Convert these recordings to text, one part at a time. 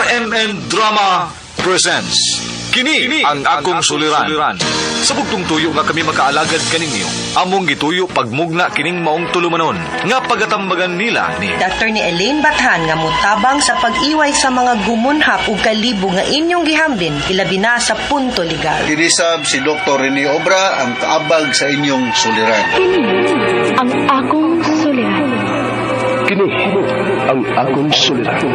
RMN Drama presents Kini ang akong suliran. Sa bugtong tuyo nga kami makaalagad kaninyo, among gituyo pagmugna kining maong tulumanon nga pagatambagan nila ni Dr. ni Elaine Bathan nga mutabang sa pag-iway sa mga gumunhap ug kalibo nga inyong gihambin ilabi na sa punto legal. Dinisab si Dr. Rene Obra ang kaabag sa inyong suliran. Ang akong suliran. Kini ang akong suliran.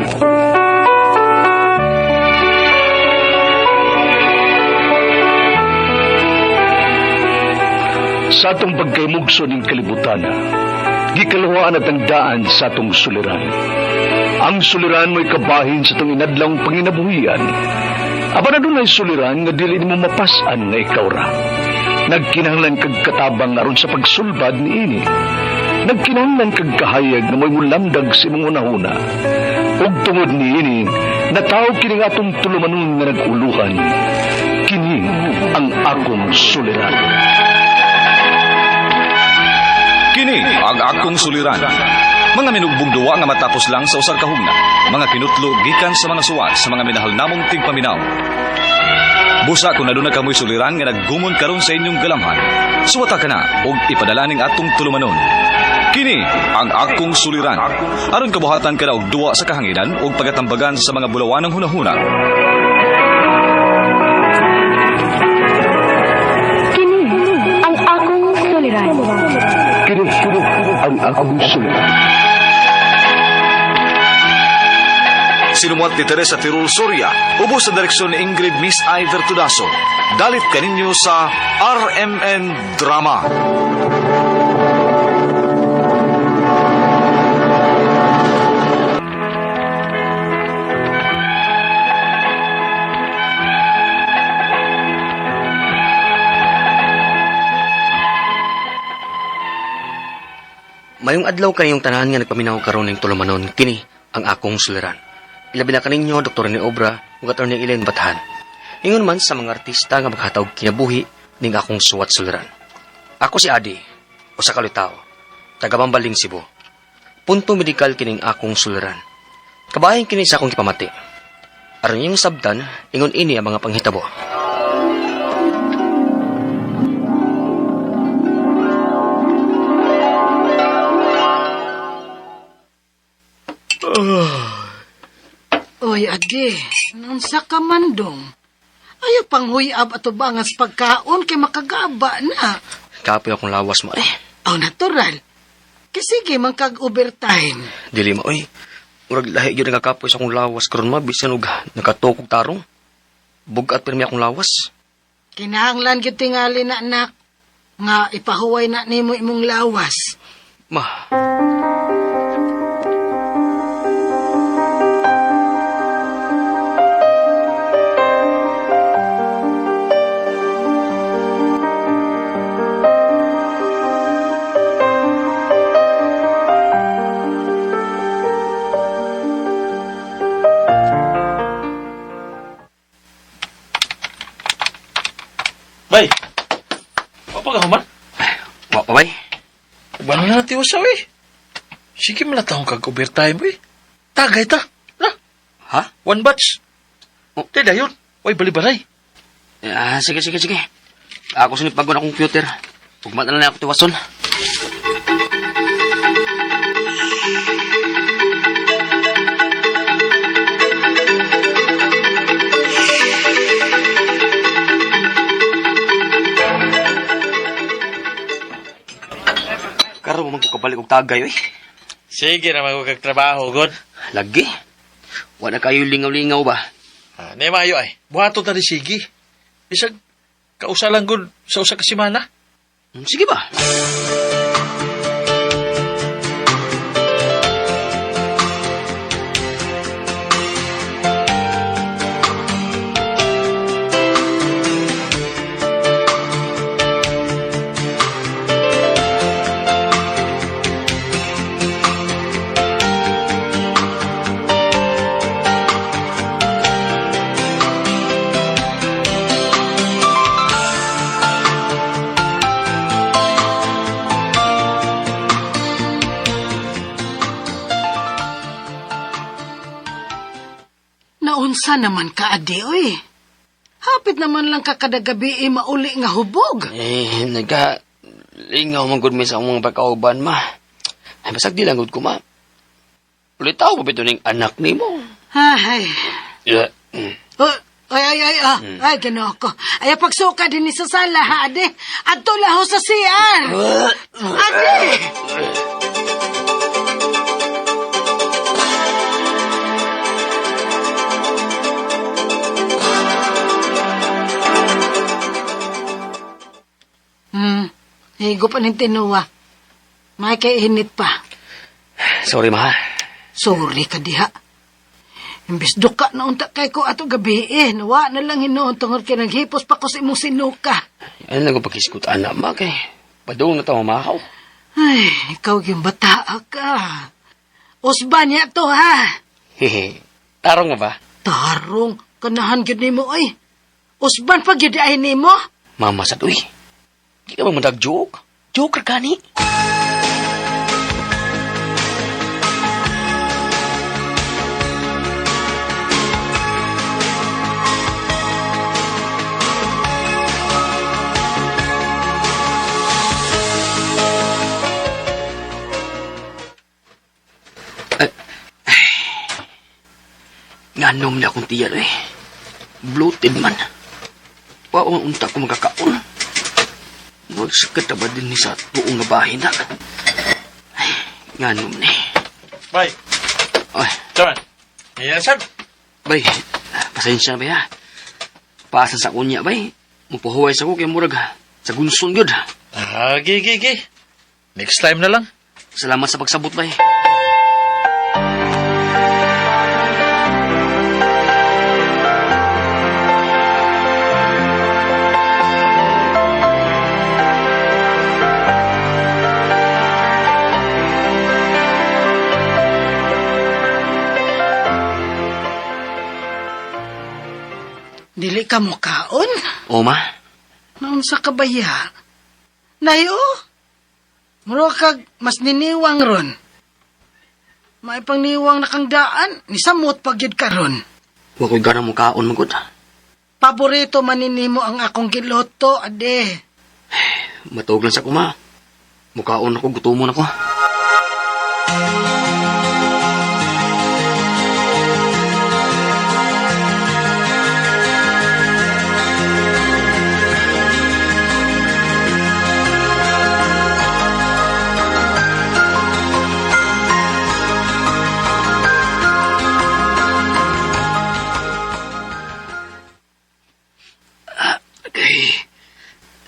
Sa atong pagkaymugso ng kalibutan, gikalawaan at ang daan sa atong suliran. Ang suliran mo'y kabahin sa itong inadlang panginabuhian. Aba na doon ay suliran nga dili mo mapasan nga ikaw ra. Nagkinahanglan kag katabang aron sa pagsulbad ni ini. Nagkinahanglan kag kahayag na mo'y mulamdag sa imong unahuna. Ug tungod ni ini, natawag kini nga atong tulumanon nga nag-uluhan. Kini ang akong suliran. Kini ang akong suliran. Mga minugbong duwa nga matapos lang sa usar kahugna. Mga kinutlo gikan sa mga suwat sa mga minahal namong tigpaminaw. Busa kung naduna kamoy suliran nga naggumon karon sa inyong galamhan. Suwata ka na og ipadala ning atong tulumanon. Kini ang akong suliran. Aron kabuhatan ka na og duwa sa kahanginan og pagatambagan sa mga bulawanang hunahuna. Kini ang akong suliran. Kini ang akong suliran. Sinumuat ni Teresa Tirul Soria, ubos sa direksyon ni Ingrid Miss Iver Tudaso. Dalit kaninyo sa RMN Drama. Mayong adlaw kayong tanan nga nagpaminaw karon ning tulumanon, kini ang akong suliran. Ilabi na kaninyo Dr. ni Obra ug Dr. ni Elaine Bathan. Ingon man sa mga artista nga maghatag kinabuhi ning akong suwat suliran. Ako si Adi, usa ka lutaw, taga Bambaling, Cebu. Punto medikal kining akong suliran. Kabahin kini sa akong gipamati. Aron yung sabdan, ingon ini ang mga panghitabo. Oy, Ade, nansa ka man dong. Ayaw pang huyab at ubangas pagkaon kay makagaba na. Kapoy akong lawas mo Oh, natural. Sige, magkag-overtime. Dili mo Murag lahi gyud nga kapoy sa akong lawas karon mabisan og nakatukog tarong. Bugat pirmi akong lawas. Kinahanglan gyud tingali na anak nga ipahuway na nimo imong lawas. Ma. Bay, apa ka human? Wa pa bay. Bano na natin usaw eh. Sige malatahong kag-overtime eh. Tagay ta. Na, Ha? one batch. Oh. Teda yun. Way balibaray. Sige. Ako sinipagod akong computer. Ugmat na lang ako tiwason. Karo mo magkabalik og tagay, oy. Sige na magkagtrabaho, God. Lagi. Wala kayo lingaw-lingaw ba? Ne mayo ay. Buhato ta ni sige. Bisag kausalang good sa usa ka semana. Sige ba? Naunsa naman ka, adi, oy. Hapit naman lang ka kada gabi mauli nga hubog. Lingaw man gud mi sa among pagkauban, ma. Ay, basag di lang gud ko, ma. Ulitaw mo bito ning anak ni mo. Ay. Yeah. Ay, gano'n ko. Ay, pagsuka din ni sa sala, ha, ade. Adto laho sa CR. Ade! Higo pa ng tinuwa. May kay init pa. Sorry, ma. Sorry ka diha. Imbes duka na unta kay ko ato gabi nawa na lang hinuon tungod kay naghipos pa ko sa imong sinuka. Ano lang ko pakiskut, anak, ma, kay padung na tao makaw. Ay, ikaw yung bata ka. Usban niya to, ha? Hehe. Tarong mo ba? Tarong, kanahan gyud nimo ay. Usban pa gyud ay nimo. Mama, sad, uy. Di ka ba madag-joke? Joker gani? Nganom na akong tiyan, eh. Bloated man. Waong unta ko magkakaon. Magsakit na ba din ni sa buong nga bahay na? Ay, nganom na eh. Bay, Ay, taman. Ayan, sab. bay, pasensya na ba ya? Paasa sa kunya, bay. Mupahuway sa ko kay murag sa gunson yun. Gi. Next time na lang. Salamat sa pagsabot, bay. Dili ka mo kaon? O, ma? Naon sa kabaya? Nayo? Muro kag mas niniwang ron. May pangniwang na kang daan, nisamot pagyud karon. Huwag ko'y ganang mo kaon, magod. Paborito maninimo ang akong giloto, ade. Matog lang sa kuma. Mukaon ako, gutumon ako.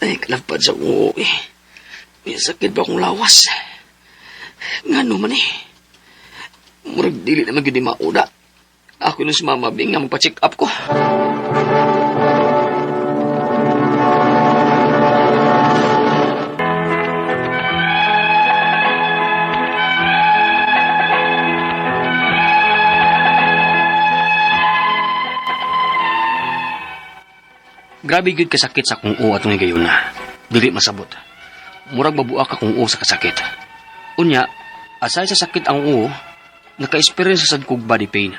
Ay, kalapad sa uo eh. May sakit ba akong lawas? Nga naman eh. Murag dili naman yun di mauda. Ako yung si Mama Bing nga magpa-check up ko. Grabe gud kasakit sa akong uo atong gayon na. Dili masabot. Murag babuak akong uo sa kasakit. Unya, asay sa sakit ang uo, naka-experience sa kog body pain.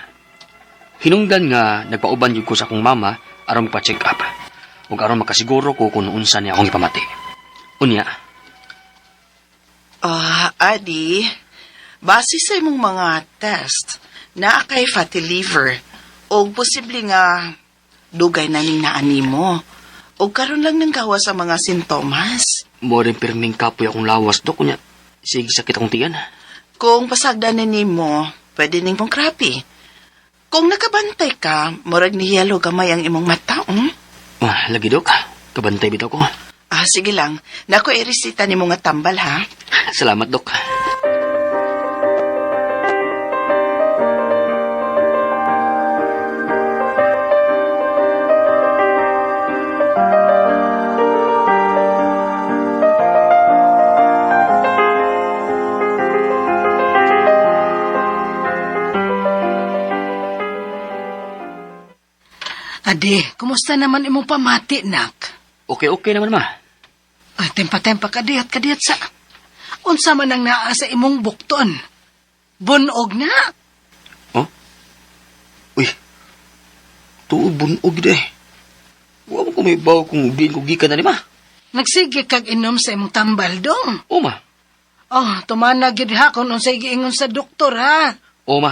Hinungdan nga nagpauban jud ko sa akong mama aron pa-check up. Ug aron makasiguro ko kung unsa niya akong ipamati. Unya, Adi, base sa imong mga test, naa kay fatty liver, o posible nga dugay na ning naani mo. O karon lang nang gawa sa mga sintomas. mo rin pirming kapoy akong lawas do kunya. Sige sakit akong tiyan. Kung pasagdan na nimo, pwede ning pong krapi. Kung nakabantay ka, murag ni yellow gamay ang imong mata, Lagi dok. Kabantay bitaw ko. sige lang. Nako iresita nimo nga tambal, ha? Salamat dok. Ade, kumusta naman imong pamati, nak? Okay naman ma. Ay, tempa-tempa kadiyat sa. Unsa man ang naa sa imong bukton? Bunog na. Oh? Uy, tuod bunog gid eh. Wa mo ko may baw kung di ko gikan na ni ma. Nagsige kag inom sa imong tambal dong. O ma. Oh, tumana gid ha kung unsay giingon sa doktor ha. O ma.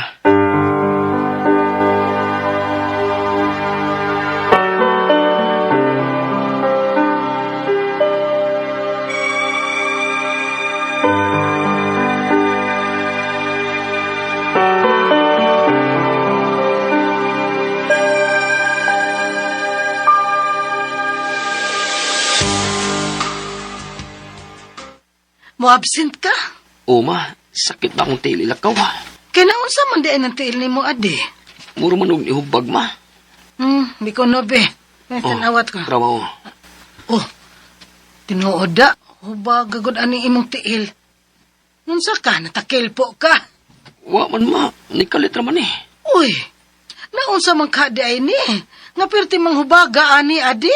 Mo-absent ka? O ma, sakit na akong tiil ilakaw ha. Kinaunsa man diay ng tiil nimo adi? Muro man og ihubag ma. Di ko nobe. Tanawat ko. Trabaho. Oh, tinuod da. Hubag gagod ani imong tiil. Unsa ka, natakilpo ka? Wa man ma, nikalit raman eh. Uy, naunsa man ka di ay ni? Nga perti manghubaga ani adi?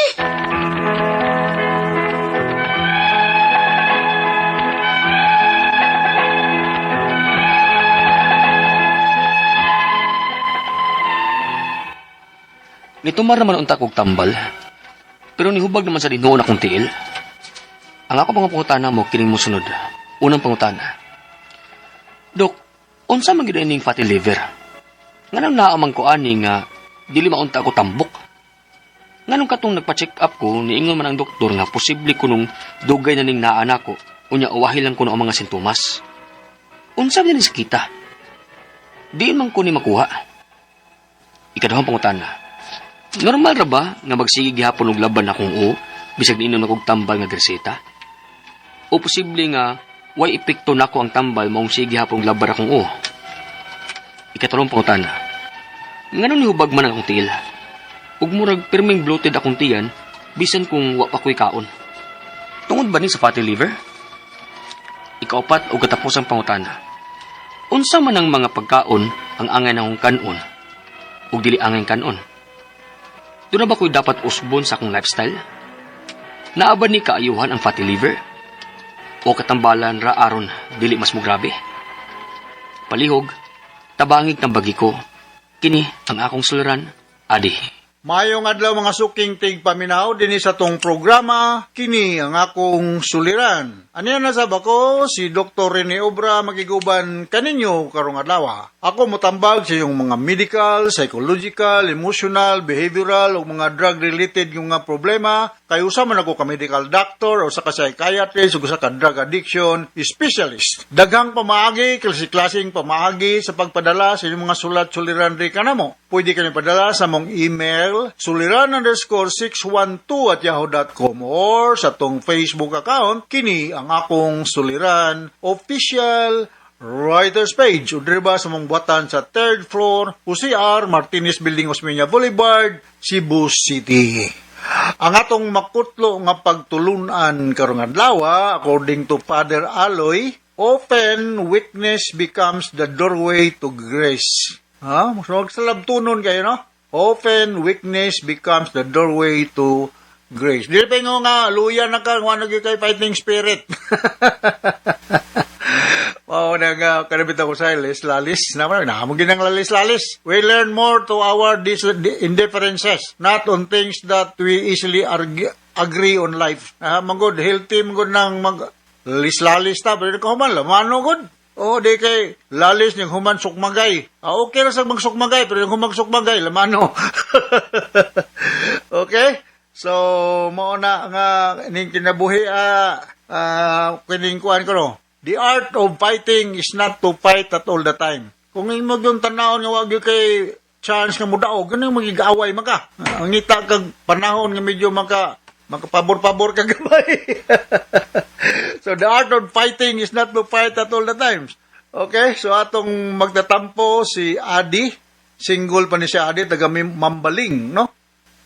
Nitumar naman unta kog tambal. Pero nihubag naman sa dinuon akong tiil. Ang ako mga pangutana mo kining mosunod. Unang pangutana. Dok, unsa man gid ining fatty liver? Nganong naamang ko ani nga dili maunta ako tambok? Nganong katong nagpa-check up ko niingon man ang doktor nga posible kunong dugay na ning naa nako unya uwahi lang kuno ang mga sintomas. Unsa man ni sakita? Diin man ko ni makuha. Ikaduhang pangutana. Normal ra ba nga magsige gihapon og laban akong o bisag niinom na kog tambal nga greseta? O posible nga way epekto nako ang tambal maong sige gihapon og laban akong o? Ikatulong pangutana. Ngano ni hubag man ang akong tiil? Ug murag pirming bloated akong tiyan bisan kung wa pa ko'y kaon. Tungod ba ni sa fatty liver? Ikaapat o katapusang pangutana. Unsa man ang mga pagkaon ang angay akong kanon ug dili angay kanon? Doon na ba ko'y dapat usbon sa akong lifestyle? Naaba ni kaayuhan ang fatty liver? O katambalan ra aron dili mas mo grabe? Palihog, tabangig ng bagi ko. Kini ang akong suliran, Adi. Mayong adlaw mga suking tigpaminaw dinhi sa tong programa, kini ang akong suliran. Aniya na sab ako si Dr. Rene Obra magiguban kaninyo karong adlaw. Ako motambag sa iyong mga medical, psychological, emotional, behavioral ug mga drug related yung nga problema. Kay usa man ako ka medical doctor o sa ka psychiatrist ug sa ka drug addiction specialist. Daghang pamaagi, klase-klaseng pamaagi sa pagpadala sa inyong mga sulat-suliran ri kanamo. Pwede kayo padala sa mong email suliran_612@yahoo.com or sa tong Facebook account kini ang akong suliran official writers page o driba sa mong buhatan sa 3rd floor UCR Martinez Building Osmeña Boulevard, Cebu City. Ang atong makutlo nga pagtulunan karong adlaw according to Father Aloy, often weakness becomes the doorway to grace. So salabtunon kayo, no? Often weakness becomes the doorway to grace. Dili pa nga luya na ka, wala naging kay fighting spirit. Wow, nga kanabit ako sa lalis-lalis. Namagin ang lalis-lalis. We learn more to our indifferences, not on things that we easily agree on life. Magod, healthy, magod ng lalis-lalis ta. Pero ka human, lamano god. O, di kay lalis niyang human sukmagay. Okay na sa magsukmagay, pero yung humang sukmagay, lamano. Okay? So, mauna nga, ning kinabuhi, kining kuhan ko, no? The art of fighting is not to fight at all the time. Kung mo yung tanawon nga wag kay chance nga mudaog, ganun magigaway maka. Ang ngita kag panahon nga medyo makapabor-pabor ka gamay. So, the art of fighting is not to fight at all the times. Okay? So, atong magtatampo si Adi. Single pa ni si Adi, taga Mambaling, no?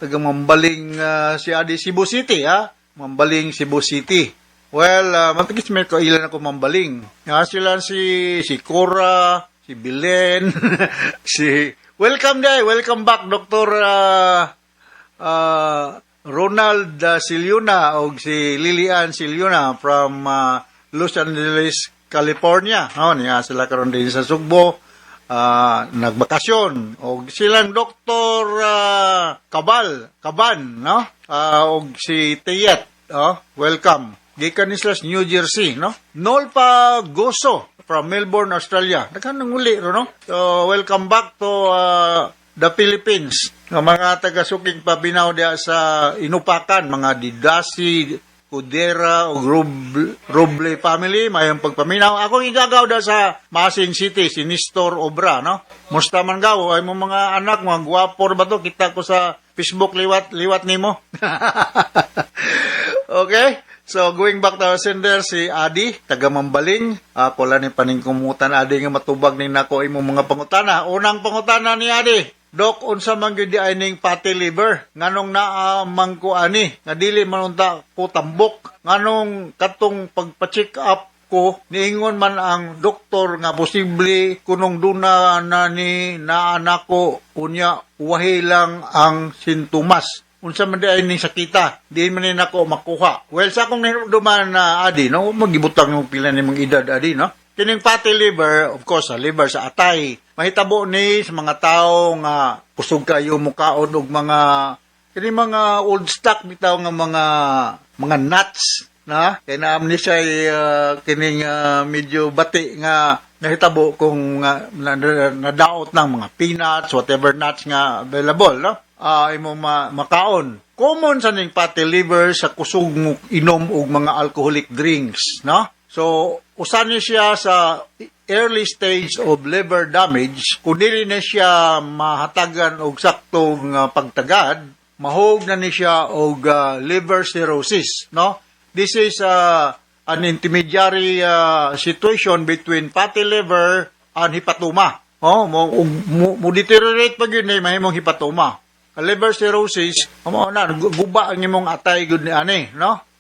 Taga Mambaling si Adi, Cebu City, ha? Mambaling, Cebu City. Well, matigis may ko ilan ako Mambaling. Sila si Cora, si Belen, welcome back, Dr. Ronald Siliuna o si Lilian Siliuna from Los Angeles, California. Niya sila karon din sa Sugbo. nagbakasyon og silang Dr. Kaban, no? Og si Tiyet, welcome. Gikan ni sila sa New Jersey, no? Nolpa Goso from Melbourne, Australia. Nagkanang uli, no? So, welcome back to the Philippines. Ng mga taga-suking pabinaw diya sa Inupakan, mga Didasi, Cudera, o Roble family, mayang pagpaminaw. Ako igagaw da sa Masin City, si Nestor Obra, no? Musta man gaw, ay mo mga anak, mga guwapor ba to? Kita ko sa Facebook, liwat nimo. Okay? So, going back to our sender, si Adi, taga Mambaling. Ako lang ni paningkumutan, Adi, nga matubag ni nako imong mga pangutana. Unang pangutana ni Adi, Dok, unsa man gyud di ning fatty liver? Nganong naamang ko ani? Nga dili manunta ko tambok. Nganong katong pagpa-check up ko, niingon man ang doktor nga posible kunong duna na ni naanak ko, unya wahi lang ang sintomas. Unsa man di ning sakita, di man ni nako makuha. Well, sa akong duman na Adi, no, magibutang ng pila ni mga edad Adi, no? Kining fatty liver, of course, liver sa atay. Mahitabo ni sa mga tao nga kusog kayo mukaon og kining mga old stock bitaw nga mga nuts, na kay naam ni siya kining medyo bati nga nahitabo kung nadaot ng mga peanuts, whatever nuts nga available, no? Imo makaon. Common sa ning fatty liver sa kusog mo inom og mga alcoholic drinks, no? So, usan ni siya sa early stage of liver damage. Kung dili na siya mahatagan og saktong pagtagad, mahog na ni siya og liver cirrhosis, no? This is an intermediary situation between fatty liver and hepatoma. Mo deteriorate pag yun mahimong hepatoma. Liver cirrhosis, guba ang imong atay gud ni ani, no?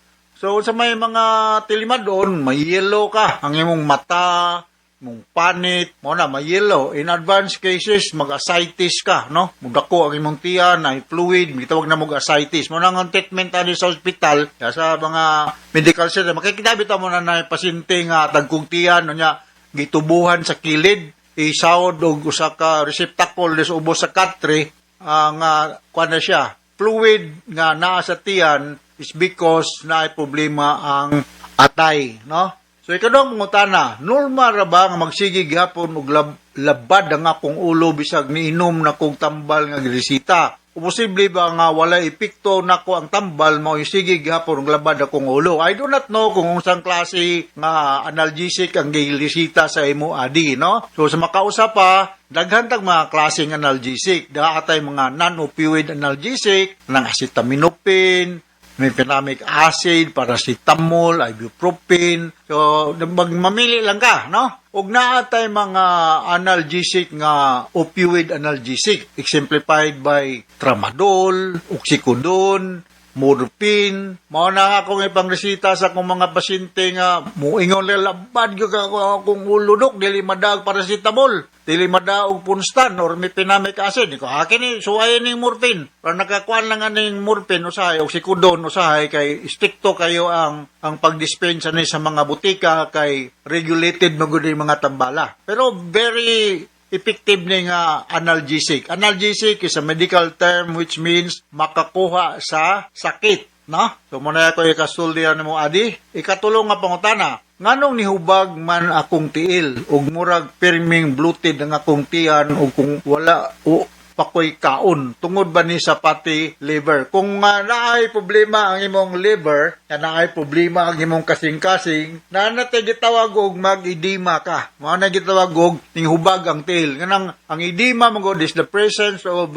So sa may mga tilima doon, may yellow ka, ang imong mata, mong panit, mo na may yellow. In advanced cases, mag-ascites ka, no? Mudako ang imong tiyan, ay fluid, gitawag na mag-ascites. Mo na ang treatment ani sa ospital, sa mga medical center, makikita mo na na pasyente nga tagkong tiyan, no niya, gitubuhan sa kilid, isawod og usa ka receptacle sa ubos sa katre, nga kuan na siya, fluid nga naa sa tiyan is because naay problema ang atay, no? So ikadong mangutana, normal ra ba nga magsige gihapon og labad ang akong ulo bisag niinom na kong tambal nga grisita? O posible ba nga wala epekto nako ang tambal mao sige gihapon og labad akong ulo? I do not know kung unsang klase nga analgesic ang gilisita sa imo Adi, no? So sa makausap pa, daghan tag mga klaseng analgesic. Daatay mga non-opioid analgesic, ng acetaminophen, mefenamic acid, paracetamol, ibuprofen. So, mamili lang ka, no? Ug naatay mga analgesic nga opioid analgesic, exemplified by tramadol, oxycodone, morphine. Mao na nga akong ipangresita sa akong mga pasyente nga muingon labad gyud akong ulo dok, dili madag paracetamol, dili madaog punstan or mefenamic acid. Ko akin suway ning morphine. Para nakakuan lang aning morphine usahay oxycodone usahay kay stricto kayo ang pagdispensa ni sa mga butika kay regulated magud mga tambala. Pero very effective ning analgesic. Analgesic is a medical term which means makakuha sa sakit, no? So muna ko ikasuldihan mo Adi. Ikatulong nga pangutana, nganong nihubag man akong tiil ug murag pirming bloated ang akong tiyan ug kung wala o pakoy kaon tungod ba ni sa fatty liver? Kung naay problema ang imong liver, naay problema ang imong kasing-kasing, natay gitawag og mag-edema ka. Mao na gitawag og ning hubag ang tiil. Kanang ang edema mo is the presence of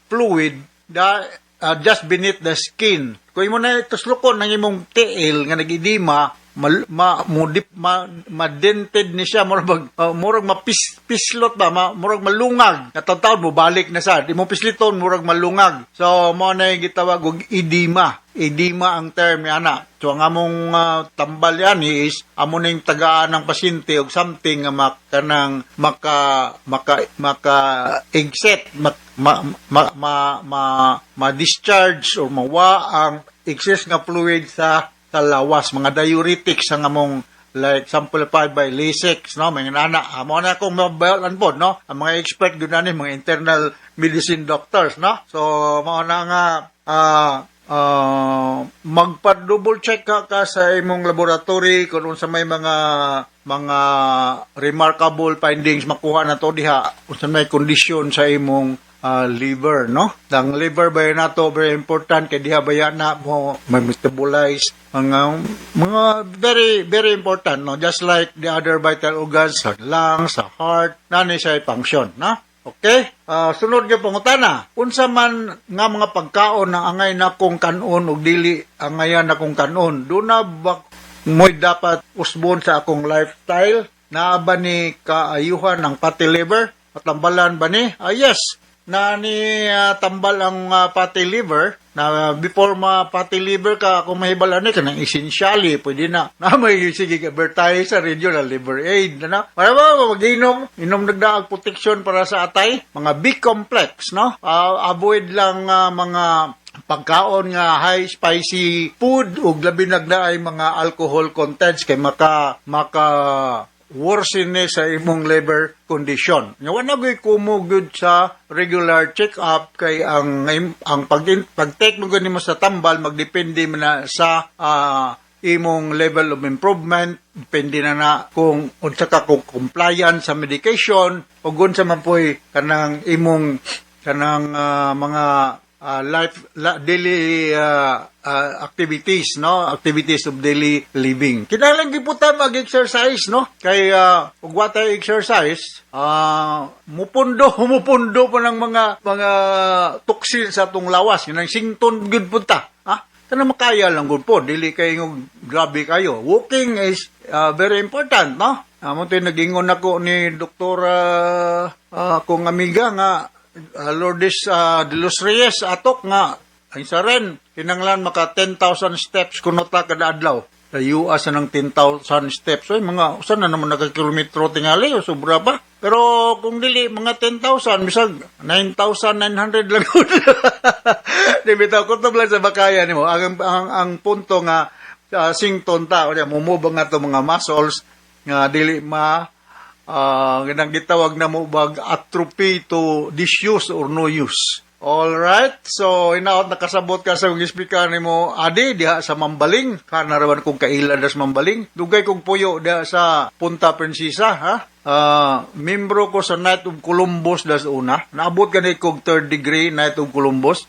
fluid just beneath the skin. Kung imo na tuslukon ng imong tiil nga nag-edema, madented ni siya, murag mapislot ba, murag malungag. Katawtawd mo, balik na sa. Di mo pisliton, murag malungag. So, mo na yung gitawag og edema. Edema ang term yana. So, ang among tambal yan is, amo na yung tagaan ng pasyente og something nga maka-exit, ma-discharge or mawa ang excess nga fluid sa lawas, mga diuretics ang among like simplified by LASIK, no, mga nana. Amo na akong mabayalan po, no, ang mga expert doon na mga internal medicine doctors, no. So, mao na nga, magpa-double check ka sa imong laboratory kung unsa may mga remarkable findings makuha na to diha, unsa may kondisyon sa imong liver, no? Ang liver ba nato very important kay diha baya na mo metabolize mga very very important, no? Just like the other vital organs, sa lungs, sa heart, nani siya function, no? Okay? Sunod nga pangutana, unsa man nga mga pagkaon na angay na kong kanon ug dili angayan na kong kanon, do na ba mo'y dapat usbon sa akong lifestyle? Naa ba ni kaayuhan ng fatty liver? Matambalan ba ni? Yes. Na ni tambal ang fatty liver, na before fatty liver ka, kung mahibalan ni ka ng essentially, pwede na may sige advertise sa radio na liver aid, na para ba mag-inom nagdaag protection para sa atay, mga B-complex, no? Avoid lang mga pagkaon nga high spicy food ug labi nagdaay mga alcohol contents kay maka worsen ni sa imong liver condition. Nga wala gyud kumugod sa regular check-up kay ang pag-take mo gani mo sa tambal magdepende man na sa imong level of improvement, depende na kung unsa ka kung compliant sa medication o unsa man poy kanang imong mga daily activities, no? Activities of daily living. Kinahanglan giputa mag-exercise, no? Kay ug watay exercise, mupundo pa ng mga toxin sa atong lawas, nang sington gud punta. Kana makaya lang gud po, dili kay grabe kayo. Walking is very important, no? Amo tay nagingon ako ni doktora kong amiga nga Lourdes de los Reyes atok nga ang isa rin kinanglan maka 10,000 steps kuno ta kada adlaw. Dayo asa ng 10,000 steps. Ay mga usan na naman nagkilometro tingali o sobra pa. Pero kung dili mga 10,000 bisag 9,900 lang. Di bitaw ko to lang sa bakaya nimo. Ang punto nga sington ta o mumubang nga to mga muscles nga dili ganang gitawag na mo bag atrophy to disuse or no use. Alright, so inaot nakasabot ka sa speaker ni mo adi diha sa Mambaling, kanarawan kong kailan das Mambaling, dugay kong puyo diha sa Punta Princesa, ha? Membro ko sa Knight of Columbus das una, naabot ka kong 3rd degree Knight of Columbus,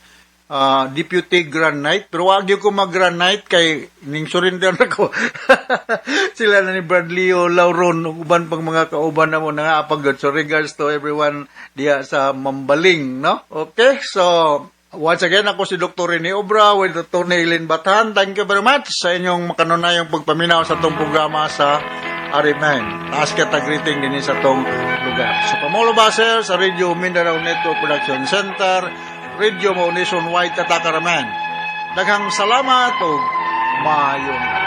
Deputy Grand Knight, pero wag ko mag-Grand Knight kay ning surrender na ko. Sila na ni Bradley o Lauron, uban pang mga kauban na mo na apagod. So regards to everyone diya sa Mambaling, no? Okay, so once again, ako si Dr. Rene Obra with Dr. Nailin Batan. Thank you very much sa inyong makanunayang pagpaminaw sa itong programa sa RF9. Taas kita greeting din sa itong lugar. So Pamulo Baser sa Radio Mindanao Network Production Center, Radio mo nationwide katakaraman. Daghang salamat o maayong